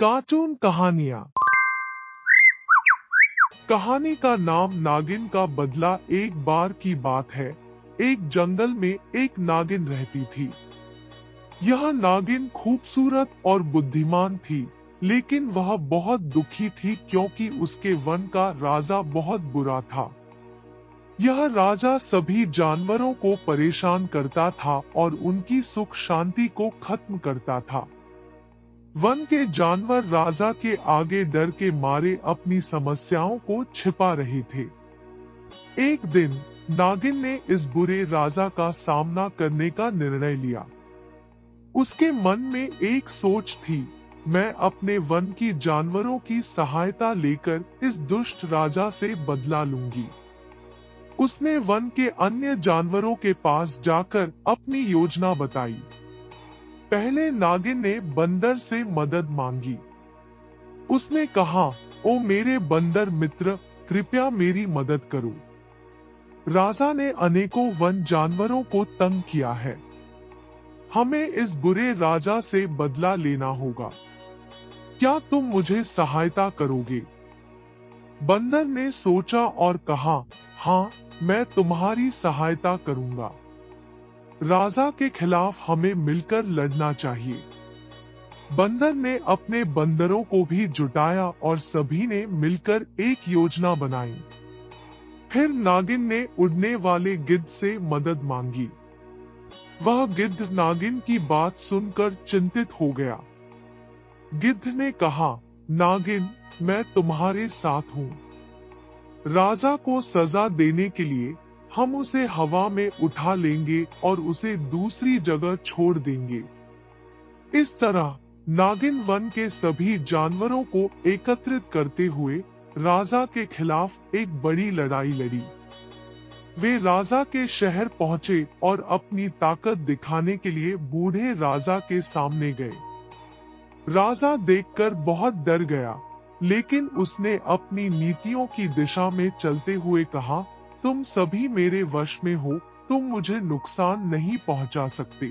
Cartoon कहानियां। कहानी का नाम नागिन का बदला। एक बार की बात है, एक जंगल में एक नागिन रहती थी। यह नागिन खूबसूरत और बुद्धिमान थी, लेकिन वह बहुत दुखी थी क्योंकि उसके वन का राजा बहुत बुरा था। यह राजा सभी जानवरों को परेशान करता था और उनकी सुख शांति को खत्म करता था। वन के जानवर राजा के आगे डर के मारे अपनी समस्याओं को छिपा रहे थे। एक दिन नागिन ने इस बुरे राजा का सामना करने का निर्णय लिया। उसके मन में एक सोच थी, मैं अपने वन की जानवरों की सहायता लेकर इस दुष्ट राजा से बदला लूंगी। उसने वन के अन्य जानवरों के पास जाकर अपनी योजना बताई। पहले नागिन ने बंदर से मदद मांगी। उसने कहा, ओ मेरे बंदर मित्र, कृपया मेरी मदद करो। राजा ने अनेकों वन जानवरों को तंग किया है। हमें इस बुरे राजा से बदला लेना होगा। क्या तुम मुझे सहायता करोगे? बंदर ने सोचा और कहा, हाँ, मैं तुम्हारी सहायता करूंगा। राजा के खिलाफ हमें मिलकर लड़ना चाहिए। बंदर ने अपने बंदरों को भी जुटाया और सभी ने मिलकर एक योजना बनाई। फिर नागिन ने उड़ने वाले गिद्ध से मदद मांगी। वह गिद्ध नागिन की बात सुनकर चिंतित हो गया। गिद्ध ने कहा, नागिन, मैं तुम्हारे साथ हूँ। राजा को सजा देने के लिए हम उसे हवा में उठा लेंगे और उसे दूसरी जगह छोड़ देंगे। इस तरह नागिन वन के सभी जानवरों को एकत्रित करते हुए राजा के खिलाफ एक बड़ी लड़ाई लड़ी। वे राजा के शहर पहुंचे और अपनी ताकत दिखाने के लिए बूढ़े राजा के सामने गए। राजा देखकर बहुत डर गया, लेकिन उसने अपनी नीतियों की दिशा में चलते हुए कहा, तुम सभी मेरे वश में हो, तुम मुझे नुकसान नहीं पहुंचा सकते।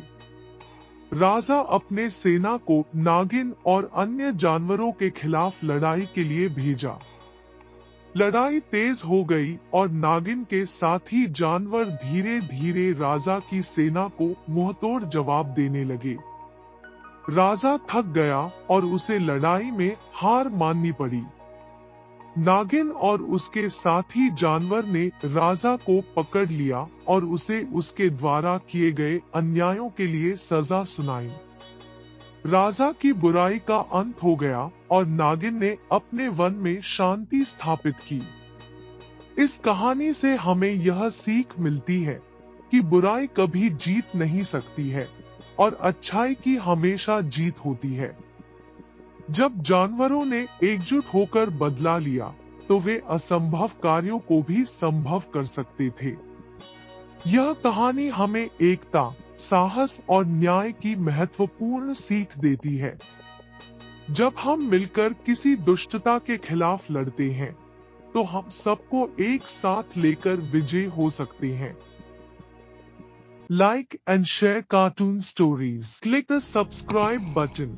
राजा अपने सेना को नागिन और अन्य जानवरों के खिलाफ लड़ाई के लिए भेजा। लड़ाई तेज हो गई और नागिन के साथी जानवर धीरे धीरे राजा की सेना को मुंहतोड़ जवाब देने लगे। राजा थक गया और उसे लड़ाई में हार माननी पड़ी। नागिन और उसके साथी जानवर ने राजा को पकड़ लिया और उसे उसके द्वारा किए गए अन्यायों के लिए सजा सुनाई। राजा की बुराई का अंत हो गया और नागिन ने अपने वन में शांति स्थापित की। इस कहानी से हमें यह सीख मिलती है कि बुराई कभी जीत नहीं सकती है और अच्छाई की हमेशा जीत होती है। जब जानवरों ने एकजुट होकर बदला लिया, तो वे असंभव कार्यों को भी संभव कर सकते थे। यह कहानी हमें एकता, साहस और न्याय की महत्वपूर्ण सीख देती है। जब हम मिलकर किसी दुष्टता के खिलाफ लड़ते हैं, तो हम सबको एक साथ लेकर विजयी हो सकते हैं। Like and share cartoon stories. Click the subscribe button.